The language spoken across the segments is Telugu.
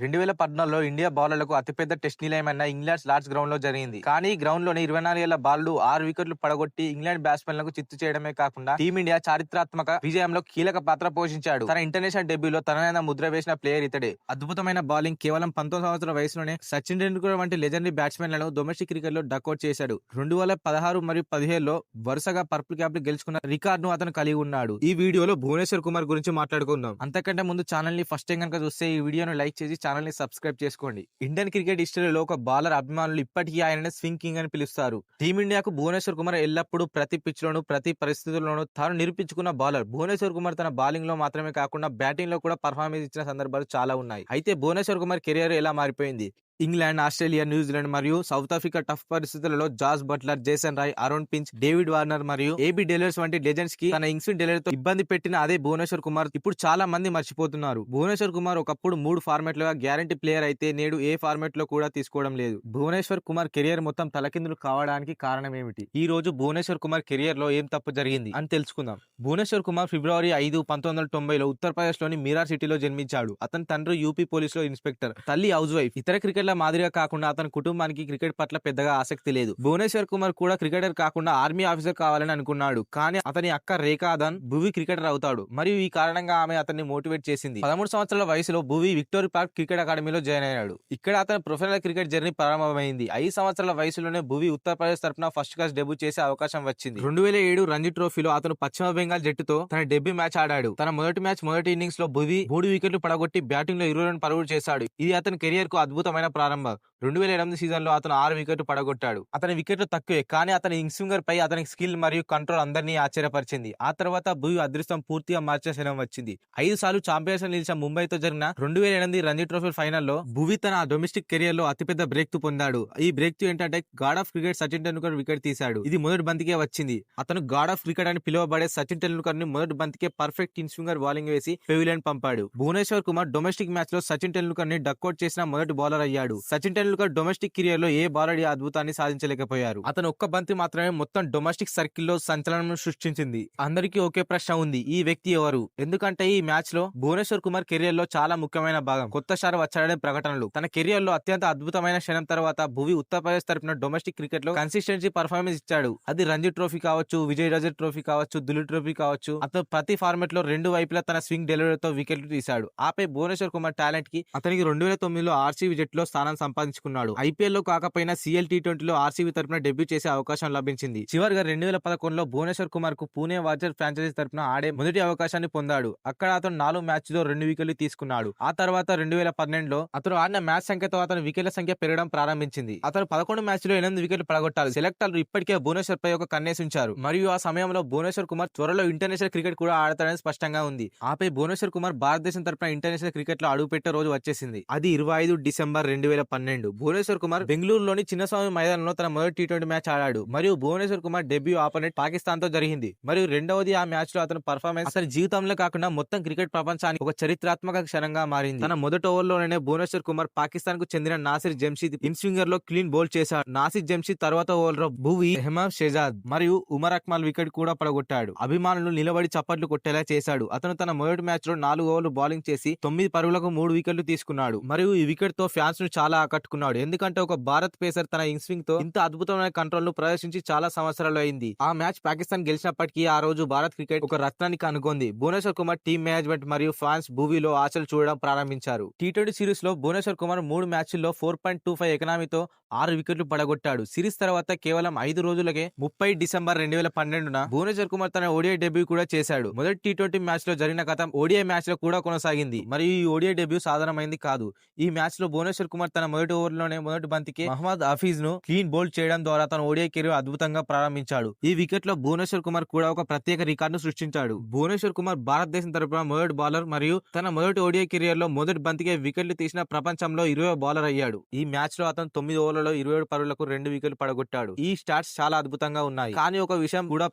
2014లో ఇండియా బౌలర్లకు అతిపెద్ద టెస్ట్ నిలయమైన ఇంగ్లాండ్ లార్డ్స్ గ్రౌండ్ లో జరిగింది. కానీ ఈ గ్రౌండ్ లోని 24 ఏళ్ల బాలుడు 6 వికెట్లు పడగొట్టి ఇంగ్లాండ్ బ్యాట్స్మెన్లకు చిత్తు చేయడమే కాకుండా టీమిండియా చారిత్రాత్మక విజయంలో కీలక పాత్ర పోషించాడు. తన ఇంటర్నేషనల్ డెబ్యూలో తనదైన ముద్ర వేసిన ప్లేయర్ ఇతడే. అద్భుతమైన బౌలింగ్, కేవలం 19 సంవత్సరాల వయసులోనే సచిన్ టెండూల్కర్ వంటి లెజెండరీ బ్యాట్స్మెన్లను డొమెస్టిక్ క్రికెట్ లో డకౌట్ చేశాడు. 2016 మరియు 17లో వరుసగా పర్పుల్ క్యాప్లు గెలుచుకున్న రికార్డును అతను కలిగి ఉన్నాడు. ఈ వీడియోలో భువనేశ్వర్ కుమార్ గురించి మాట్లాడుకుందాం. అంతకంటే ముందు ఛానల్ ని ఫస్ట్ టైం కనుక చూస్తే ఈ వీడియోను లైక్ చేసి ఛానల్ ని సబ్స్క్రైబ్ చేసుకోండి. ఇండియన్ క్రికెట్ హిస్టరీలో ఒక బౌలర్ అభిమానులు ఇప్పటికీ ఆయనని స్వింగ్ కింగ్ అని పిలుస్తారు. టీమిండియాకు భువనేశ్వర్ కుమార్ ఎల్లప్పుడూ ప్రతి పిచ్ లోను, ప్రతి పరిస్థితుల్లోనూ తాను నిరూపించుకున్న బౌలర్. భువనేశ్వర్ కుమార్ తన బౌలింగ్ లో మాత్రమే కాకుండా బ్యాటింగ్ లో కూడా పర్ఫార్మెన్స్ ఇచ్చిన సందర్భాలు చాలా ఉన్నాయి. అయితే భువనేశ్వర్ కుమార్ కెరియర్ ఎలా మారిపోయింది? ఇంగ్లాండ్, ఆస్ట్రేలియా, న్యూజిలాండ్ మరియు సౌత్ ఆఫ్రికా టఫ్ పరిస్థితులలో Jos Buttler, Jason Roy, Aaron Finch, David Warner మరియు ఏబీ డెలియర్స్ వంటి లెజెండ్స్ కి తన ఇన్స్వింగ్ డెలియర్ తో ఇబ్బంది పెట్టిన అదే భువనేశ్వర్ కుమార్ ఇప్పుడు చాలా మంది మర్చిపోతున్నారు. భువనేశ్వర్ కుమార్ ఒకప్పుడు 3 ఫార్మాట్లుగా గ్యారంటీ ప్లేయర్ అయితే నేడు ఏ ఫార్మాట్ లో కూడా తీసుకోవడం లేదు. భువనేశ్వర్ కుమార్ కెరియర్ మొత్తం తలకిందులు కావడానికి కారణం ఏమిటి? ఈ రోజు భువనేశ్వర్ కుమార్ కెరియర్ లో ఏం తప్పు జరిగింది అని తెలుసుకుందాం. భువనేశ్వర్ కుమార్ ఫిబ్రవరి 5, 1990లో ఉత్తరప్రదేశ్ లోని మీరార్ సిటీలో జన్మించాడు. అతని తండ్రి యూపీ పోలీస్ లో ఇన్స్పెక్టర్, తల్లి హౌస్ వైఫ్. ఇతర క్రికెట్ల మాదిరిగా కాకుండా అతని కుటుంబానికి క్రికెట్ పట్ల పెద్దగా ఆసక్తి లేదు. భువనేశ్వర్ కుమార్ కూడా క్రికెటర్ కాకుండా ఆర్మీ ఆఫీసర్ కావాలని అనుకున్నాడు. కానీ అతని అక్క రేఖా అదన్ భువి క్రికెటర్ అవుతాడు మరియు ఈ కారణంగా ఆమె అతన్ని మోటివేట్ చేసింది. 13 సంవత్సరాల వయసులో భువి విక్టోరియా పార్క్ క్రికెట్ అకాడమీలో జాయిన్ అయ్యాడు. ఇక్కడ అతని ప్రొఫెషనల్ క్రికెట్ జర్నీ ప్రారంభమైంది. 5 సంవత్సరాల వయసులోనే భువి ఉత్తరప్రదేశ్ తరపున ఫస్ట్ క్లాస్ డెబ్యూ చేసే అవకాశం వచ్చింది. 2007 రంజీ ట్రోఫీలో అతను పశ్చిమ బెంగాల్ జట్టుతో తన డెబ్యూ మ్యాచ్ ఆడాడు. తన మొదటి ఇన్నింగ్స్ లో భువి 3 వికెట్లు పడగొట్టి బ్యాటింగ్ లో 20 రన్ పరుగులు చేశాడు. ఇది అతని కెరియర్ కు అద్భుతమైన ప్రారంభం. 2008 సీజన్ లో అతను 6 వికెట్లు పడగొట్టాడు. అతని వికెట్లు తక్కువే, కానీ అతని ఇన్స్వింగర్ పై అతని స్కిల్ మరియు కంట్రోల్ అందరినీ ఆశ్చర్యపరిచింది. ఆ తర్వాత భువి అదృష్టం పూర్తిగా మార్చే క్షణం వచ్చింది. 5 సార్లు ఛాంపియన్స్ నిలిచిన ముంబైతో జరిగిన 2008 రంజీ ట్రోఫీ ఫైనల్లో భువి తన డొమెస్టిక్ కెరియర్ లో అతిపెద్ద బ్రేక్ త్రూ పొందాడు. ఈ బ్రేక్ త్రూ ఏంటంటే God of cricket Sachin Tendulkar wicket తీశాడు. ఇది మొదటి బంతికే వచ్చింది. అతను గాడ్ ఆఫ్ క్రికెట్ అని పిలువబడే సచిన్ టెండూల్కర్ ని మొదటి బంతికే పర్ఫెక్ట్ ఇన్స్వింగర్ బౌలింగ్ వేసి పెవిలియన్ పంపాడు. భువనేశ్వర్ కుమార్ డొమెస్టిక్ మ్యాచ్ లో సచిన్ టెండూల్కర్ ని డక్అౌట్ చేసిన మొదటి బౌలర్ అయ్యాడు. సచిన్ టెండూల్కర్ డొమెస్టిక్ కెరియర్ లో ఏ బౌలర్ ఈ అద్భుతాన్ని సాధించలేకపోయారు. అతను ఒక్క బంతి మాత్రమే మొత్తం డొమెస్టిక్ సర్కిల్ లో సంచలనం సృష్టించింది. అందరికీ ఒకే ప్రశ్న ఉంది, ఈ వ్యక్తి ఎవరు? ఎందుకంటే ఈ మ్యాచ్ లో భువనేశ్వర్ కుమార్ కెరియర్ లో చాలా ముఖ్యమైన భాగం కొత్తసారి వచ్చాడనే ప్రకటనలు. తన కెరియర్ లో అత్యంత అద్భుతమైన క్షణం తర్వాత భువి ఉత్తరప్రదేశ్ తరపున డొమెస్టిక్ క్రికెట్ లో కన్సిస్టెన్సీ పర్ఫార్మెన్స్ ఇచ్చాడు. అది రంజీ ట్రోఫీ కావచ్చు, విజయ్ హజారే ట్రోఫీ కావచ్చు, దులీప్ ట్రోఫీ కావచ్చు. అతను ప్రతి ఫార్మాట్ లో 2 వైపులా తన స్వింగ్ డెలివరీతో వికెట్లు తీశాడు. ఆపై భువనేశ్వర్ కుమార్ టాలెంట్ కి అతనికి 2009లో ఆర్సీబీ జట్టులో స్థానం సంపాదించుకున్నాడు. ఐపీఎల్ లో కాకపోయినా సీఎల్ టీ20లో ఆర్సీబీ తరపున డెబ్యూ చేసే అవకాశం లభించింది. చివరిగా 2011లో భువనేశ్వర్ కుమార్ కు పూణే వారియర్స్ ఫ్రాంచైజీ తరపున ఆడే మొదటి అవకాశాన్ని పొందాడు. అక్కడ అతను 4 మ్యాచ్ లో 2 వికెట్లు తీసుకున్నాడు. ఆ తర్వాత 2012లో అతను ఆడిన మ్యాచ్ సంఖ్యతో అతని వికెట్ల సంఖ్య పెరగడం ప్రారంభించింది. అతను 11 మ్యాచ్ లో 8 వికెట్లు పడగొట్టాలి. సెలెక్టర్లు ఇప్పటికే భువనేశ్వర్ పై ఒక కన్నేసి ఉంచారు మరియు ఆ సమయంలో భువనేశ్వర్ కుమార్ త్వరలో ఇంటర్నేషనల్ క్రికెట్ కూడా ఆడతాడని స్పష్టంగా ఉంది. ఆపై భువనేశ్వర్ కుమార్ భారతదేశం తరపున ఇంటర్నేషనల్ క్రికెట్ లో అడుగుపెట్టే రోజు వచ్చేసింది. అది 25 డిసెంబర్ 2012. భువనేశ్వర్ కుమార్ బెంగళూరులోని చిన్నస్వామి మైదానంలో తన మొదటి టీ20 మ్యాచ్ ఆడాడు మరియు భువనేశ్వర్ కుమార్ డెబ్యూ ఆపోనెంట్ పాకిస్తాన్ తో జరిగింది. మరియు రెండవది ఆ మ్యాచ్ లో అతని పర్ఫార్మెన్స్ అతని జీవితంలో కాకుండా మొత్తం క్రికెట్ ప్రపంచానికి ఒక చరిత్రాత్మక క్షణంగా మారింది. తన మొదటి ఓవర్లోనే భువనేశ్వర్ కుమార్ పాకిస్తాన్ కు చెందిన నాసిర్ జంషీద్ ఇన్స్వింగర్ లో క్లీన్ బౌల్ చేశాడు. నాసిర్ జంషీద్ తర్వాత ఓవర్ లో భువి, హెమమ్ షెజాద్ మరియు ఉమర్ అక్మల్ వికెట్ కూడా పడగొట్టాడు. అభిమానులు నిలబడి చప్పట్లు కొట్టేలా చేశాడు. అతను తన మొదటి మ్యాచ్ లో 4 ఓవర్లు బౌలింగ్ చేసి 9 పరుగులకు 3 వికెట్లు తీసుకున్నాడు మరియు ఈ వికెట్ తో ఫ్యాన్స్ ను చాలా ఆకట్టుకున్నాడు. ఎందుకంటే ఒక భారత్ పేసర్ తన ఇన్స్వింగ్ తో ఇంత అద్భుతమైన కంట్రోల్ ను ప్రదర్శించి చాలా సంవత్సరాలు అయింది. ఆ మ్యాచ్ పాకిస్తాన్ గెలిచినప్పటికీ ఆ రోజు భారత్ క్రికెట్ ఒక రత్నానికి అనుకుంది. భువనేశ్వర్ కుమార్ టీమ్ మేనేజ్మెంట్ మరియు ఫ్యాన్స్ భువిలో ఆశలు చూడడం ప్రారంభించారు. టీ20 సిరీస్ లో భువనేశ్వర్ కుమార్ 3 మ్యాచ్ల్లో 4.25 ఎకనామీతో 6 వికెట్లు పడగొట్టాడు. సిరీస్ తర్వాత కేవలం 5 రోజులకే 30 డిసెంబర్ 2012న భువనేశ్వర్ కుమార్ తన ఓడిఐ డెబ్యూ కూడా చేశాడు. మొదటి టీ20 మ్యాచ్ లో జరిగిన కథ ఓడిఐ మ్యాచ్ లో కూడా కొనసాగింది మరియు ఈ ఓడిఐ డెబ్యూ సాధారణమైంది కాదు. ఈ మ్యాచ్ లో భువనేశ్వర్ కుమార్ తన మొదటి ఓవర్లోనే మొదటి బంతికి మహమ్మద్ హఫీజ్ ను క్లీన్ బౌల్ చేయడం ద్వారా తన ఓడిఐ కెరీర్ అద్భుతంగా ప్రారంభించాడు. ఈ వికెట్ లో భువనేశ్వర్ కుమార్ కూడా ఒక ప్రత్యేక రికార్డును సృష్టించాడు. భువనేశ్వర్ కుమార్ భారతదేశం తరపున మొదటి బౌలర్ మరియు తన మొదటి ఓడిఐ కెరియర్ లో మొదటి బంతికే వికెట్లు తీసిన ప్రపంచంలో 20వ బౌలర్ అయ్యాడు. ఈ మ్యాచ్ లో అతను 9 ఓవర్లలో 27 పరుగులకు 2 వికెట్లు పడగొట్టాడు. ఈ స్టాట్స్ చాలా అద్భుతంగా ఉన్నాయి. కానీ ఒక విషయం కూడా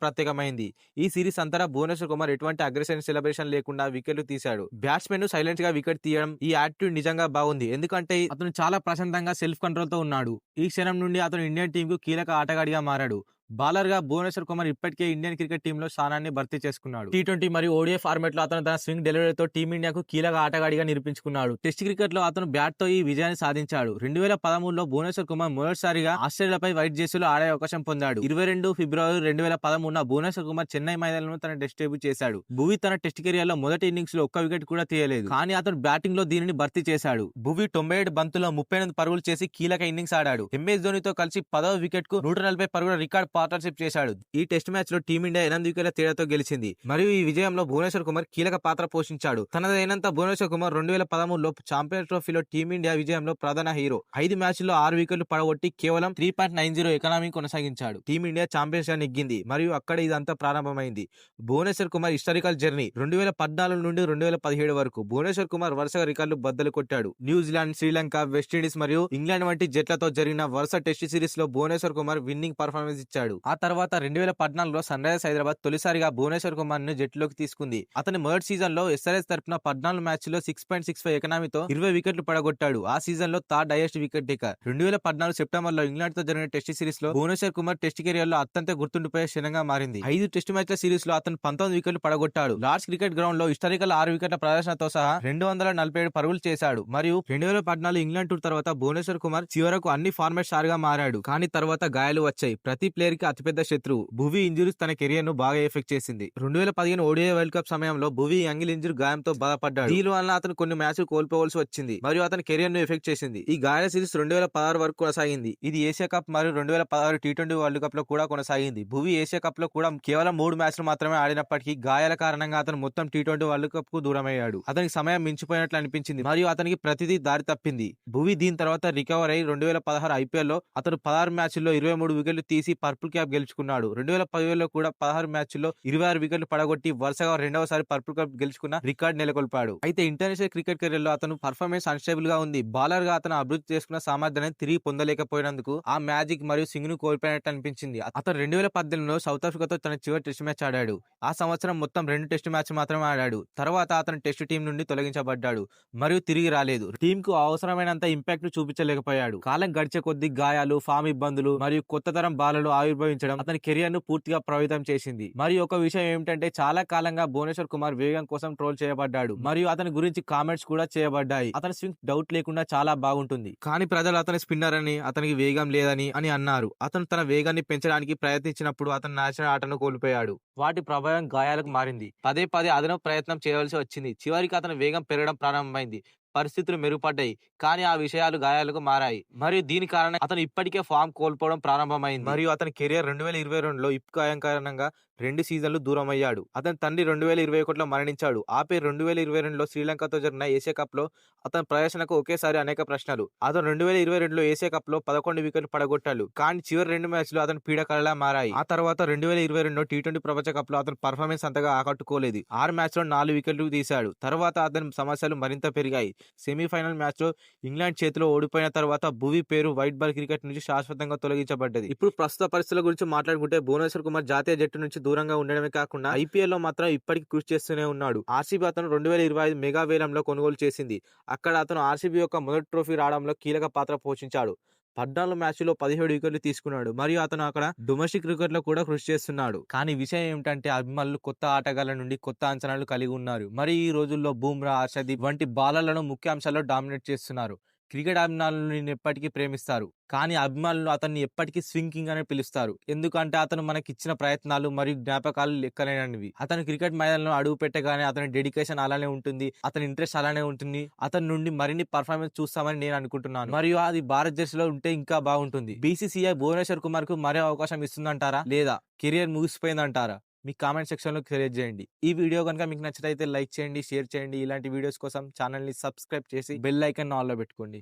ప్రత్యేకమైంది. ఈ సిరీస్ అంతటా భువనేశ్వర్ కుమార్ ఎటువంటి అగ్రెషన్ సెలబ్రేషన్ లేకుండా వికెట్లు తీశాడు. బ్యాట్స్మెన్ సైలెంట్ గా వికెట్ తీయడం, ఈ యాటిట్యూడ్ నిజంగా బాగుంది. ఎందుకంటే అతను చాలా ప్రశాంతంగా సెల్ఫ్ కంట్రోల్ తో ఉన్నాడు. ఈ క్షణం నుండి అతను ఇండియన్ టీమ్ కు కీలక ఆటగాడిగా మారాడు. బౌలర్ గా భువనేశ్వర్ కుమార్ ఇప్పటికే ఇండియన్ క్రికెట్ టీంలో స్థానాన్ని భర్తీ చేసుకున్నాడు. టీ20 మరియు ఓడిఐ ఫార్మాట్ లో అతను తన స్వింగ్ డెలివరీతో టీమిండియాకు కీలక ఆటగాడిగా నిరూపించుకున్నాడు. టెస్ట్ క్రికెట్ లో అతను బ్యాట్ తో ఈ విజయాన్ని సాధించాడు. 2013లో భువనేశ్వర్ కుమార్ మొదటిసారిగా ఆస్ట్రేలియాపై వైట్ జెర్సీలో ఆడే అవకాశం పొందాడు. 22 ఫిబ్రవరి 2013న భువనేశ్వర్ కుమార్ చెన్నై మైదానంలో తన టెస్ట్ డెబ్యూ చేశాడు. భువి తన టెస్ట్ కెరియర్ లో మొదటి ఇన్నింగ్స్ లో ఒక్క వికెట్ కూడా తీయలేదు, కానీ అతను బ్యాటింగ్ లో దీనిని భర్తీ చేశాడు. భువి 97 బంతుల్లో 38 పరుగులు చేసి కీలక ఇన్నింగ్స్ ఆడాడు. ఎంఎస్ ధోనితో కలిసి 10వ వికెట్ కు 140 పరుగుల రికార్డ్ పార్ట్నర్షిప్ చేశాడు. ఈ టెస్ట్ మ్యాచ్ లో టీమిండియా 8 వికెట్ల తేడాతో గెలిచింది మరియు ఈ విజయంలో భువనేశ్వర్ కుమార్ కీలక పాత్ర పోషించాడు. తనదైనంత భువనేశ్వర్ కుమార్ 2013లో ఛాంపియన్స్ ట్రోఫీలో టీమిండియా విజయంలో ప్రధాన హీరో. 5 మ్యాచ్ల్లో 6 వికెట్లు పడగొట్టి కేవలం 3.90 ఎకానమీ కొనసాగించాడు. టీమిండియా ఛాంపియన్స్ గా నెగ్గింది మరియు అక్కడ ఇదంతా ప్రారంభమైంది. Bhubaneswar Kumar historical journey. 2014 నుండి 2017 వరకు భువనేశ్వర్ కుమార్ వరుసగా రికార్డులు బద్దలు కొట్టాడు. న్యూజిలాండ్, శ్రీలంక, వెస్టిండీస్ మరియు ఇంగ్లాండ్ వంటి జట్లతో జరిగిన వరుస టెస్ట్ సిరీస్ లో భువనేశ్వర్ కుమార్ విన్నింగ్ పర్ఫార్మెన్స్ ఇచ్చాడు. ఆ తర్వాత 2014లో సన్ రైజర్స్ హైదరాబాద్ తొలిసారిగా భువనేశ్వర్ కుమార్ ను జట్టులోకి తీసుకుంది. అతని మొదటి సీజన్ లో ఎస్ఆర్ఎస్ తరపున 14 మ్యాచ్ లో 6.65 ఎకనామీతో 20 వికెట్లు పడగొట్టాడు. ఆ సీజన్ లో third highest wicket taker. 2014 September లో ఇంగ్లాండ్ తో జరిగిన టెస్ట్ సిరీస్ లో భువనేశ్వర్ కుమార్ టెస్ట్ కెరియర్ లో అత్యంత గుర్తుండిపోయే క్షణంగా మారింది. 5 టెస్ట్ మ్యాచ్ల సిరీస్ లో అతను 19 వికెట్లు పడగొట్టాడు. లార్డ్స్ క్రికెట్ గ్రౌండ్ లో హిస్టారికల్ 6 వికెట్ల ప్రదర్శనతో సహా 247 పరుగులు చేశాడు. మరియు 2014 ఇంగ్లాండ్ టూర్ తర్వాత భువనేశ్వర్ కుమార్ చివరకు అన్ని ఫార్మాట్ స్టార్ గా మారాడు. కానీ తర్వాత గాయాలు వచ్చాయి. ప్రతి ప్లేయర్ కి అతిపెద్ద శత్రువు. భువి ఇంజురీస్ తన కెరియర్ ను బాగా ఎఫెక్ట్ చేసింది. 2015 ఓడిఐ వరల్డ్ కప్ సమయంలో భువి యాంగిల్ ఇంజురీ గాయంతో బాధపడ్డాడు. దీని వల్ల అతను కొన్ని మ్యాచ్లు కోల్పోవలసి వచ్చింది మరియు అతని కెరియర్ ను ఎఫెక్ట్ చేసింది. ఈ గాయాల సిరీస్ 2016 వరకు కొనసాగింది. ఇది ఏషియా కప్ మరియు 2016 టీ20 వరల్డ్ కప్ లో కూడా కొనసాగింది. భువి ఏషియా కప్ లో కూడా కేవలం 3 మ్యాచ్లు మాత్రమే ఆడినప్పటికీ గాయాల కారణంగా అతను మొత్తం టీ20 వరల్డ్ కప్ కు దూరమయ్యాడు. అతనికి సమయం మించిపోయినట్లు అనిపించింది మరియు అతనికి ప్రతిదీ దారి తప్పింది. భువి దీని తర్వాత రికవర్ అయి 2016 ఐపీఎల్ లో అతను 16 మ్యాచ్ల్లో 23 వికెట్లు తీసి పర్పుల్ క్యాప్ గెలుచుకున్నాడు. 2017లో కూడా 16 మ్యాచ్ల్లో 26 వికెట్లు పడగొట్టి వరుసగా రెండవసారి పర్పుల్ క్యాప్ గెలుచుకున్న రికార్డ్ నెలకొల్పాడు. అయితే ఇంటర్నేషనల్ క్రికెట్ కెరీర్ లో అతను పర్ఫార్మెన్స్ అన్స్టేబుల్ గా ఉంది. బౌలర్ గా అతను అభివృద్ధి చేసుకున్న సామర్థ్యాన్ని తిరిగి పొందలేకపోయినందుకు ఆ మ్యాజిక్ మరియు సింగ్ ను కోల్పోయినట్టు అనిపించింది. అతను 2018లో సౌత్ ఆఫ్రికాతో తన చివరి టెస్ట్ మ్యాచ్ ఆడాడు. ఆ సంవత్సరం మొత్తం 2 టెస్ట్ మ్యాచ్ మాత్రమే ఆడాడు. తర్వాత అతను టెస్ట్ టీం నుండి తొలగించబడ్డాడు మరియు తిరిగి రాలేదు. టీం కు అవసరమైనంత ఇంపాక్ట్ చూపించలేకపోయాడు. కాలం గడిచే కొద్ది గాయాలు, ఫామ్ ఇబ్బందులు మరియు కొత్త తరం బాలలు ఆవిర్భవించడం అతని కెరియర్ ను పూర్తిగా ప్రభావితం చేసింది. మరియు ఒక విషయం ఏమిటంటే చాలా కాలంగా భువనేశ్వర్ కుమార్ వేగం కోసం ట్రోల్ చేయబడ్డాడు మరియు అతని గురించి కామెంట్స్ కూడా చేయబడ్డాయి. అతని స్వింగ్ డౌట్ లేకుండా చాలా బాగుంటుంది, కానీ ప్రజలు అతని స్పిన్నర్ అని, అతనికి వేగం లేదని అన్నారు. అతను తన వేగాన్ని పెంచడానికి ప్రయత్నించినప్పుడు అతను నేచురల్ ఆటను కోల్పోయాడు. వాటి ప్రభావం గాయాలకు మారింది. పదే అదనపు ప్రయత్నం చేయవలసి వచ్చింది. చివరికి అతని వేగం పెరగడం ప్రారంభమైంది. పరిస్థితులు మెరుగుపడ్డాయి, కానీ ఆ విషయాలు గాయాలకు మారాయి మరియు దీని కారణంగా అతను ఇప్పటికే ఫామ్ కోల్పోవడం ప్రారంభమైంది మరియు అతని కెరియర్ 2022లో హిప్ గాయం కారణంగా 2 సీజన్లు దూరమయ్యాడు. అతని తండ్రి 2021లో మరణించాడు. ఆపై 2022లో శ్రీలంకతో జరిగిన ఏషియా కప్ లో అతని ప్రదర్శనకు ఒకేసారి అనేక ప్రశ్నలు. అతను 2022లో ఏషియా కప్ లో 11 వికెట్లు పడగొట్టాడు, కానీ చివరి 2 మ్యాచ్లు అతను పీడకలలా మారాయి. ఆ తర్వాత 2022 టీ20 ప్రపంచ కప్ లో అతని పర్ఫార్మెన్స్ అంతగా ఆకట్టుకోలేదు. 6 మ్యాచ్లో 4 వికెట్లు తీశాడు. తర్వాత అతని సమస్యలు మరింత పెరిగాయి. సెమీఫైనల్ మ్యాచ్ లో ఇంగ్లాండ్ చేతిలో ఓడిపోయిన తర్వాత భువి పేరు వైట్ బాల్ క్రికెట్ నుంచి శాశ్వతంగా తొలగించబడ్డది. ఇప్పుడు ప్రస్తుత పరిస్థితుల గురించి మాట్లాడుకుంటే భువనేశ్వర్ కుమార్ జాతీయ జట్టు నుంచి దూరంగా ఉండడమే కాకుండా ఐపీఎల్ లో మాత్రం ఇప్పటికీ కృషి చేస్తూనే ఉన్నాడు. ఆర్సీబీ అతను 2025 మెగా వేలంలో కొనుగోలు చేసింది. అక్కడ అతను ఆర్సీబీ యొక్క మొదటి ట్రోఫీ రావడంలో కీలక పాత్ర పోషించాడు. 14 మ్యాచ్ల్లో 17 వికెట్లు తీసుకున్నాడు మరియు అతను అక్కడ డొమెస్టిక్ క్రికెట్ లో కూడా కృషి చేస్తున్నాడు. కానీ విషయం ఏమిటంటే అభిమానులు కొత్త ఆటగాళ్ల నుండి కొత్త అంచనాలు కలిగి ఉన్నారు. మరి ఈ రోజుల్లో బూమ్రా, హర్షదీప్ వంటి బౌలర్లను ముఖ్య అంశాల్లో డామినేట్ చేస్తున్నారు. క్రికెట్ అభిమానులు ఎప్పటికీ ప్రేమిస్తారు, కానీ అభిమానులు అతన్ని ఎప్పటికీ స్వింగ్ కింగ్ అని పిలుస్తారు. ఎందుకంటే అతను మనకిచ్చిన ప్రయత్నాలు మరియు జ్ఞాపకాలు లెక్కలేనివి. అతను క్రికెట్ మైదానంలో అడుగు పెట్టగానే అతని డెడికేషన్ అలానే ఉంటుంది, అతని ఇంట్రెస్ట్ అలానే ఉంటుంది. అతని నుండి మరిన్ని పర్ఫార్మెన్స్ చూస్తామని నేను అనుకుంటున్నాను మరియు అది భారత జెర్సీలో ఉంటే ఇంకా బాగుంటుంది. బీసీసీఐ భువనేశ్వర్ కుమార్ కు మరో అవకాశం ఇస్తుందంటారా లేదా కెరియర్ ముగిసిపోయిందంటారా? మీ కామెంట్ సెక్షన్ లో తెలియజేయండి. ఈ వీడియో కనుక మీకు నచ్చినట్లయితే లైక్ చేయండి, షేర్ చేయండి. ఇలాంటి వీడియోస్ కోసం ఛానల్ ని సబ్స్క్రైబ్ చేసి బెల్ ఐకాన్ ఆన్ లో పెట్టుకోండి.